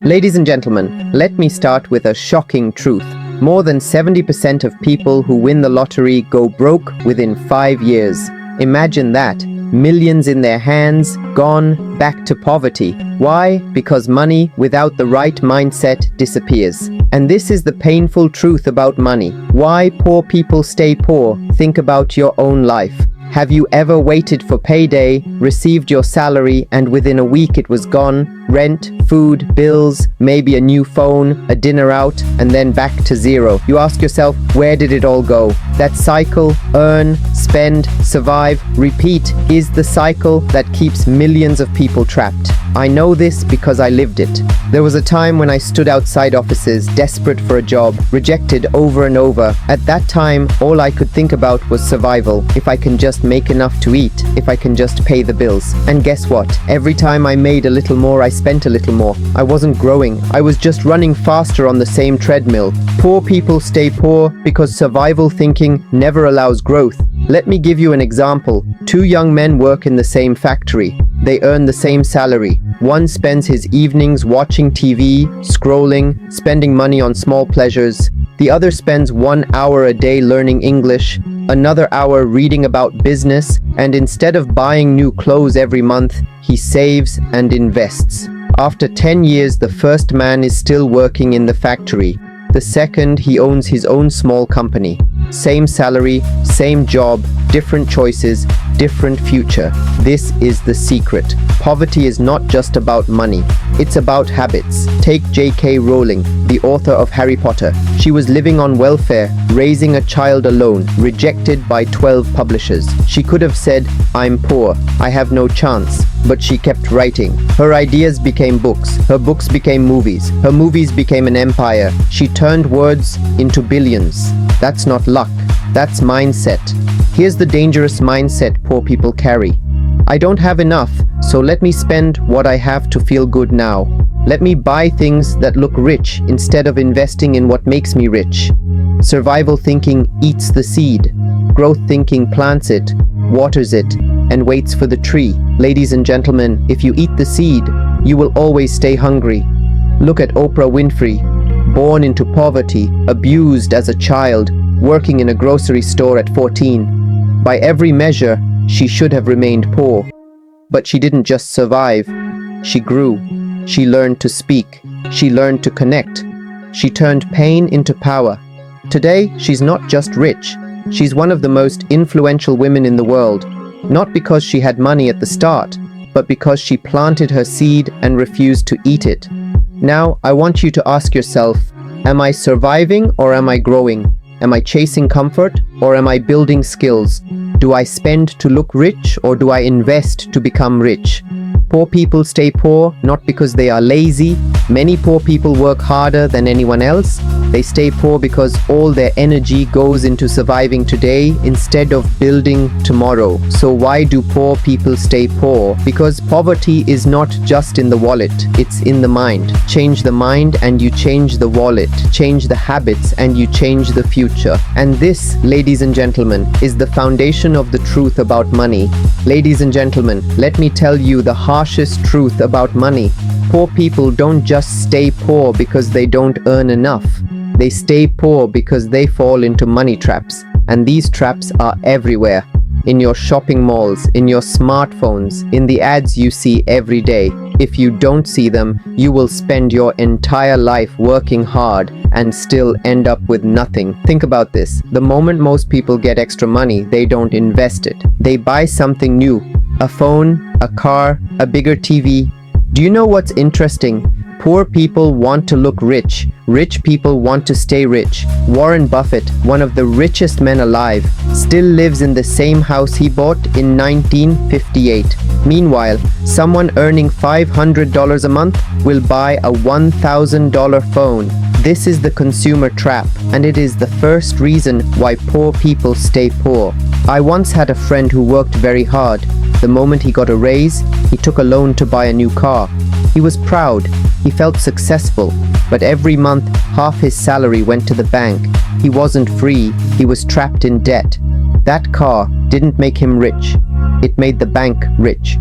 Ladies and gentlemen, let me start with a shocking truth. More than 70% of people who win the lottery go broke within 5 years. Imagine that. Millions in their hands, gone, back to poverty. Why? Because money without the right mindset disappears. And this is the painful truth about money. Why poor people stay poor? Think about your own life. Have you ever waited for payday, received your salary, and within a week it was gone? Rent, food, bills, maybe a new phone, a dinner out, and then back to zero. You ask yourself, where did it all go? That cycle, earn, spend, survive, repeat, is the cycle that keeps millions of people trapped. I know this because I lived it. There was a time when I stood outside offices, desperate for a job, rejected over and over. At that time, all I could think about was survival. If I can just make enough to eat, if I can just pay the bills. And guess what? Every time I made a little more, I spent a little more. I wasn't growing. I was just running faster on the same treadmill. Poor people stay poor because survival thinking never allows growth. Let me give you an example. Two young men work in the same factory. They earn the same salary. One spends his evenings watching TV, scrolling, spending money on small pleasures. The other spends 1 hour a day learning English, another hour reading about business, and instead of buying new clothes every month, he saves and invests. After 10 years, the first man is still working in the factory. The second, he owns his own small company. Same salary, same job, different choices, different future. This is the secret. Poverty is not just about money. It's about habits. Take J.K. Rowling, the author of Harry Potter. She was living on welfare, raising a child alone, rejected by 12 publishers. She could have said, "I'm poor, I have no chance," but she kept writing. Her ideas became books. Her books became movies. Her movies became an empire. She turned words into billions. That's not luck. That's mindset. Here's the dangerous mindset poor people carry. I don't have enough, so let me spend what I have to feel good now. Let me buy things that look rich instead of investing in what makes me rich. Survival thinking eats the seed. Growth thinking plants it, waters it, and waits for the tree. Ladies and gentlemen, if you eat the seed, you will always stay hungry. Look at Oprah Winfrey, born into poverty, abused as a child, working in a grocery store at 14. By every measure, she should have remained poor. But she didn't just survive. She grew. She learned to speak. She learned to connect. She turned pain into power. Today, she's not just rich. She's one of the most influential women in the world. Not because she had money at the start, but because she planted her seed and refused to eat it. Now, I want you to ask yourself, am I surviving or am I growing? Am I chasing comfort or am I building skills? Do I spend to look rich or do I invest to become rich? Poor people stay poor not because they are lazy. Many poor people work harder than anyone else. They stay poor because all their energy goes into surviving today instead of building tomorrow. So why do poor people stay poor? Because poverty is not just in the wallet, it's in the mind. Change the mind and you change the wallet. Change the habits and you change the future. And this, ladies and gentlemen, is the foundation of the truth about money. Ladies and gentlemen, let me tell you the harshest truth about money. Poor people don't just stay poor because they don't earn enough. They stay poor because they fall into money traps. And these traps are everywhere. In your shopping malls, in your smartphones, in the ads you see every day. If you don't see them, you will spend your entire life working hard and still end up with nothing. Think about this. The moment most people get extra money, they don't invest it. They buy something new. A phone, a car, a bigger TV. Do you know what's interesting? Poor people want to look rich. Rich people want to stay rich. Warren Buffett, one of the richest men alive, still lives in the same house he bought in 1958. Meanwhile, someone earning $500 a month will buy a $1,000 phone. This is the consumer trap, and it is the first reason why poor people stay poor. I once had a friend who worked very hard. The moment he got a raise, he took a loan to buy a new car. He was proud. He felt successful. But every month, half his salary went to the bank. He wasn't free. He was trapped in debt. That car didn't make him rich. It made the bank rich.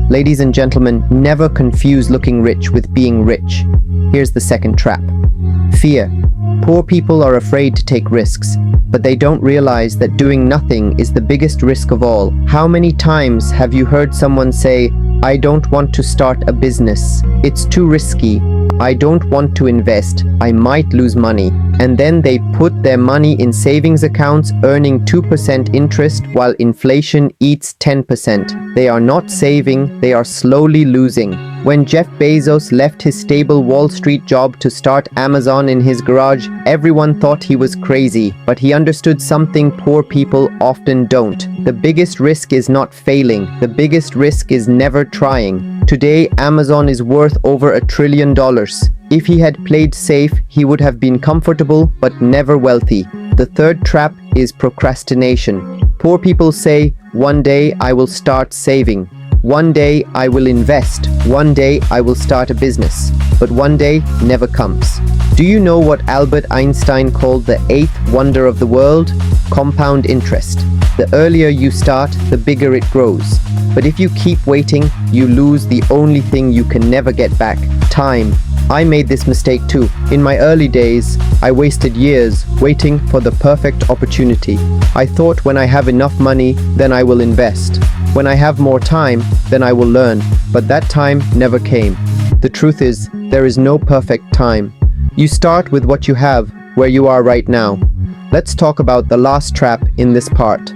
Ladies and gentlemen, never confuse looking rich with being rich. Here's the second trap. Fear. Poor people are afraid to take risks, but they don't realize that doing nothing is the biggest risk of all. How many times have you heard someone say, "I don't want to start a business. It's too risky. I don't want to invest. I might lose money." And then they put their money in savings accounts earning 2% interest while inflation eats 10%. They are not saving, they are slowly losing. When Jeff Bezos left his stable Wall Street job to start Amazon in his garage, everyone thought he was crazy, but he understood something poor people often don't. The biggest risk is not failing. The biggest risk is never trying. Today, Amazon is worth over $1 trillion. If he had played safe, he would have been comfortable but never wealthy. The third trap is procrastination. Poor people say, "One day I will start saving. One day I will invest. One day I will start a business." But one day never comes. Do you know what Albert Einstein called the eighth wonder of the world? Compound interest. The earlier you start, the bigger it grows. But if you keep waiting, you lose the only thing you can never get back: time. I made this mistake too. In my early days, I wasted years waiting for the perfect opportunity. I thought when I have enough money, then I will invest. When I have more time, then I will learn. But that time never came. The truth is, there is no perfect time. You start with what you have, where you are right now. Let's talk about the last trap in this part.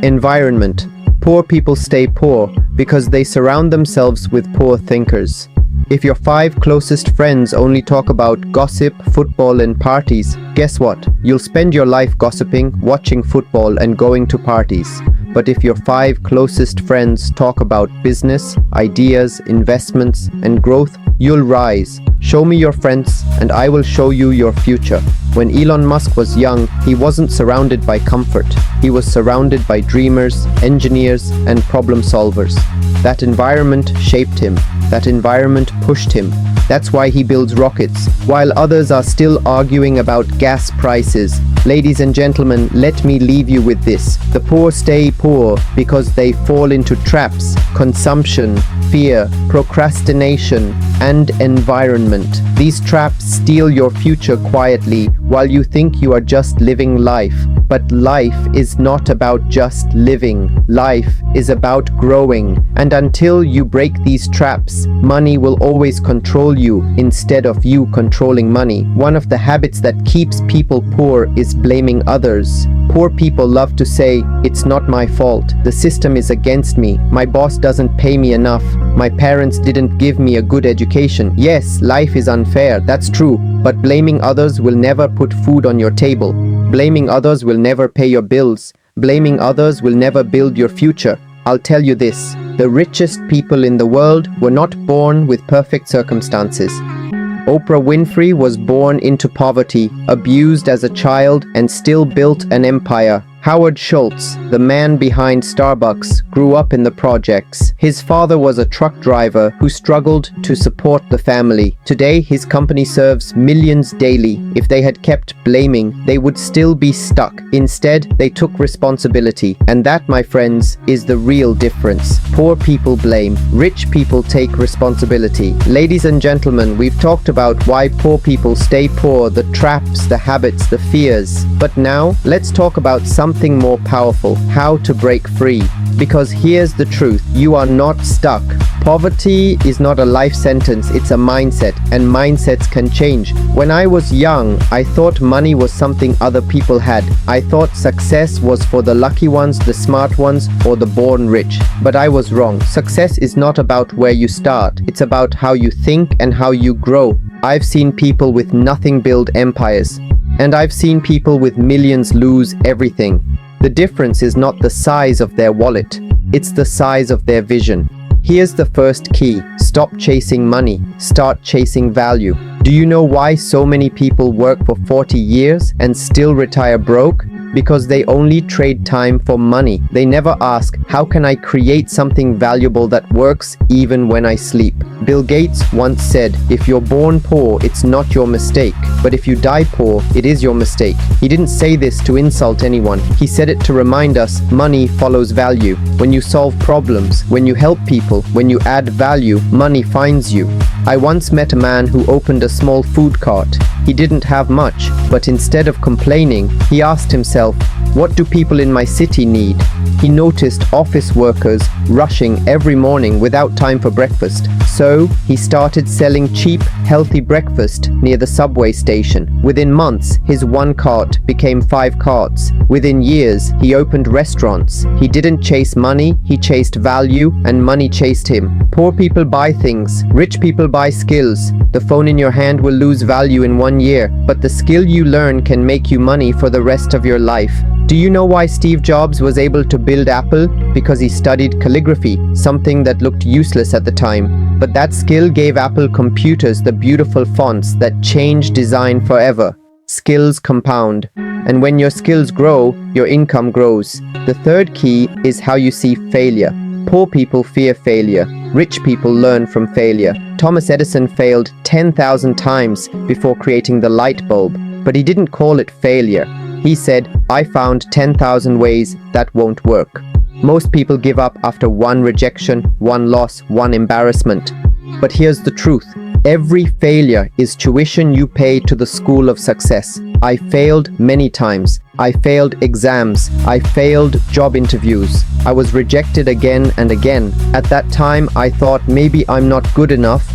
Environment. Poor people stay poor because they surround themselves with poor thinkers. If your 5 closest friends only talk about gossip, football, and parties, guess what? You'll spend your life gossiping, watching football, and going to parties. But if your 5 closest friends talk about business, ideas, investments, and growth, you'll rise. Show me your friends, and I will show you your future. When Elon Musk was young, he wasn't surrounded by comfort. He was surrounded by dreamers, engineers, and problem solvers. That environment shaped him. That environment pushed him. That's why he builds rockets, while others are still arguing about gas prices. Ladies and gentlemen, let me leave you with this. The poor stay poor because they fall into traps: consumption, fear, procrastination, and environment. These traps steal your future quietly while you think you are just living life. But life is not about just living. Life is about growing. And until you break these traps, money will always control you instead of you controlling money. One of the habits that keeps people poor is blaming others. Poor people love to say, "It's not my fault. The system is against me. My boss doesn't pay me enough. My parents didn't give me a good education." Yes, life is unfair, that's true, but blaming others will never put food on your table. Blaming others will never pay your bills. Blaming others will never build your future. I'll tell you this, the richest people in the world were not born with perfect circumstances. Oprah Winfrey was born into poverty, abused as a child, and still built an empire. Howard Schultz, the man behind Starbucks, grew up in the projects. His father was a truck driver who struggled to support the family. Today, his company serves millions daily. If they had kept blaming, they would still be stuck. Instead, they took responsibility. And that, my friends, is the real difference. Poor people blame. Rich people take responsibility. Ladies and gentlemen, we've talked about why poor people stay poor, the traps, the habits, the fears. But now, let's talk about something more powerful: how to break free. Because here's the truth, you are not stuck. Poverty is not a life sentence, it's a mindset, and mindsets can change. When I was young, I thought money was something other people had. I thought success was for the lucky ones, the smart ones, or the born rich. But I was wrong. Success is not about where you start, it's about how you think and how you grow. I've seen people with nothing build empires. And I've seen people with millions lose everything. The difference is not the size of their wallet, it's the size of their vision. Here's the first key: stop chasing money, start chasing value. Do you know why so many people work for 40 years and still retire broke? Because they only trade time for money. They never ask, how can I create something valuable that works even when I sleep? Bill Gates once said, if you're born poor, it's not your mistake. But if you die poor, it is your mistake. He didn't say this to insult anyone. He said it to remind us money follows value. When you solve problems, when you help people, when you add value, money finds you. I once met a man who opened a small food cart. He didn't have much, but instead of complaining, he asked himself, what do people in my city need? He noticed office workers rushing every morning without time for breakfast. So he started selling cheap, healthy breakfast near the subway station. Within months, his one cart became 5 carts. Within years, he opened restaurants. He didn't chase money, he chased value, and money chased him. Poor people buy things, rich people buy skills. The phone in your hand will lose value in 1 year, but the skill you learn can make you money for the rest of your life. Do you know why Steve Jobs was able to build Apple? Because he studied calligraphy, something that looked useless at the time. But that skill gave Apple computers the beautiful fonts that changed design forever. Skills compound. And when your skills grow, your income grows. The third key is how you see failure. Poor people fear failure. Rich people learn from failure. Thomas Edison failed 10,000 times before creating the light bulb, but he didn't call it failure. He said, I found 10,000 ways that won't work. Most people give up after one rejection, one loss, one embarrassment. But here's the truth. Every failure is tuition you pay to the school of success. I failed many times. I failed exams. I failed job interviews. I was rejected again and again. At that time, I thought maybe I'm not good enough.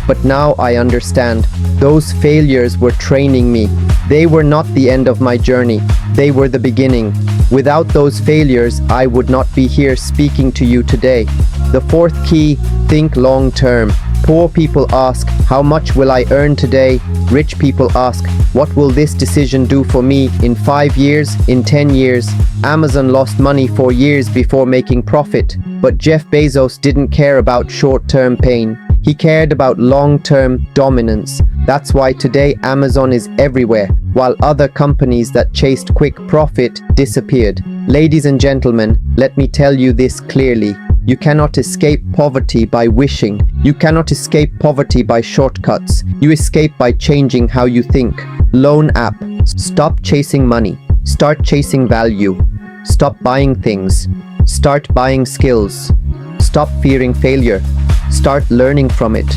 But now I understand. Those failures were training me. They were not the end of my journey. They were the beginning. Without those failures, I would not be here speaking to you today. The fourth key, think long term. Poor people ask, how much will I earn today? Rich people ask, what will this decision do for me in 5 years, in 10 years? Amazon lost money for years before making profit, but Jeff Bezos didn't care about short-term pain. He cared about long-term dominance. That's why today Amazon is everywhere, while other companies that chased quick profit disappeared. Ladies and gentlemen, let me tell you this clearly. You cannot escape poverty by wishing. You cannot escape poverty by shortcuts. You escape by changing how you think. Loan app. Stop chasing money. Start chasing value. Stop buying things. Start buying skills. Stop fearing failure. Start learning from it.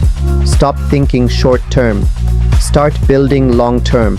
Stop thinking short term. Start building long term.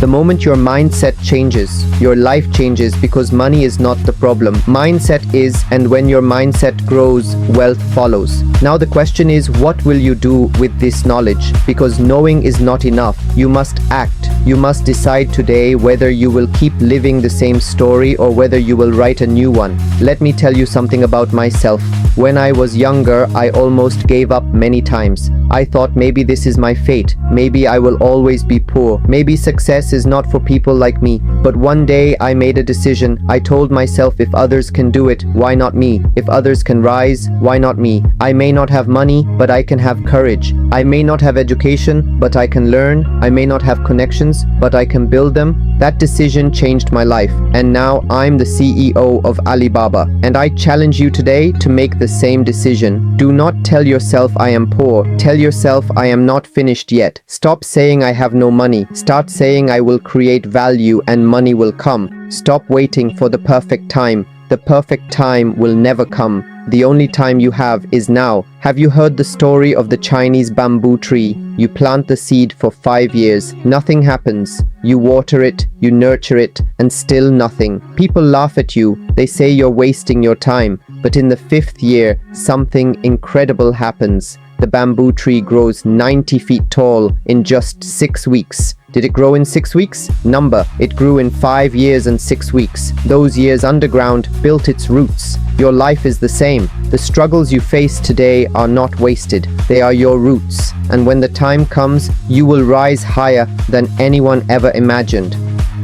The moment your mindset changes, your life changes, because money is not the problem. Mindset is, and when your mindset grows, wealth follows. Now the question is, what will you do with this knowledge? Because knowing is not enough. You must act. You must decide today whether you will keep living the same story or whether you will write a new one. Let me tell you something about myself. When I was younger, I almost gave up many times. I thought maybe this is my fate. Maybe I will always be poor. Maybe success is not for people like me. But one day I made a decision. I told myself, if others can do it, why not me? If others can rise, why not me? I may not have money, but I can have courage. I may not have education, but I can learn. I may not have connections, but I can build them. That decision changed my life, and now I'm the CEO of Alibaba. And I challenge you today to make the same decision. Do not tell yourself I am poor. Tell yourself I am not finished yet. Stop saying I have no money. Start saying I will create value and money will come. Stop waiting for the perfect time. The perfect time will never come. The only time you have is now. Have you heard the story of the Chinese bamboo tree? You plant the seed for 5 years. Nothing happens. You water it, you nurture it, and still nothing. People laugh at you. They say you're wasting your time. But in the 5th year, something incredible happens. The bamboo tree grows 90 feet tall in just 6 weeks. Did it grow in 6 weeks? Number. It grew in 5 years and 6 weeks. Those years underground built its roots. Your life is the same. The struggles you face today are not wasted. They are your roots. And when the time comes, you will rise higher than anyone ever imagined.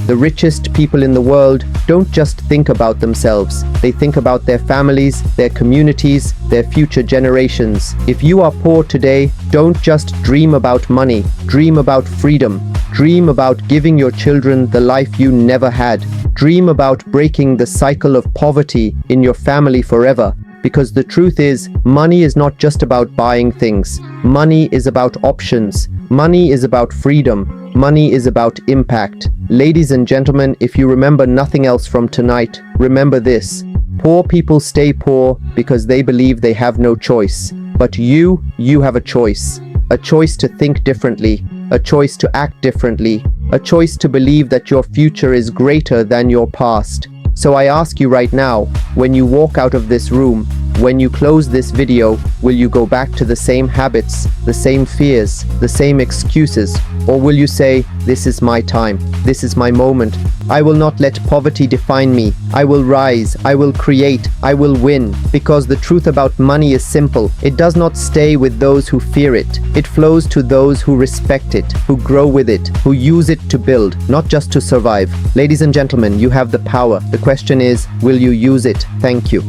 The richest people in the world don't just think about themselves. They think about their families, their communities, their future generations. If you are poor today, don't just dream about money. Dream about freedom. Dream about giving your children the life you never had. Dream about breaking the cycle of poverty in your family forever. Because the truth is, money is not just about buying things. Money is about options. Money is about freedom. Money is about impact. Ladies and gentlemen, if you remember nothing else from tonight, remember this. Poor people stay poor because they believe they have no choice. But you have a choice. a choice to think differently, a choice to act differently, a choice to believe that your future is greater than your past. So I ask you right now, when you walk out of this room, when you close this video, will you go back to the same habits, the same fears, the same excuses? Or will you say, this is my time, this is my moment, I will not let poverty define me, I will rise, I will create, I will win? Because the truth about money is simple. It does not stay with those who fear it. It flows to those who respect it, who grow with it, who use it to build, not just to survive. Ladies and gentlemen, you have the power. The question is, will you use it? Thank you.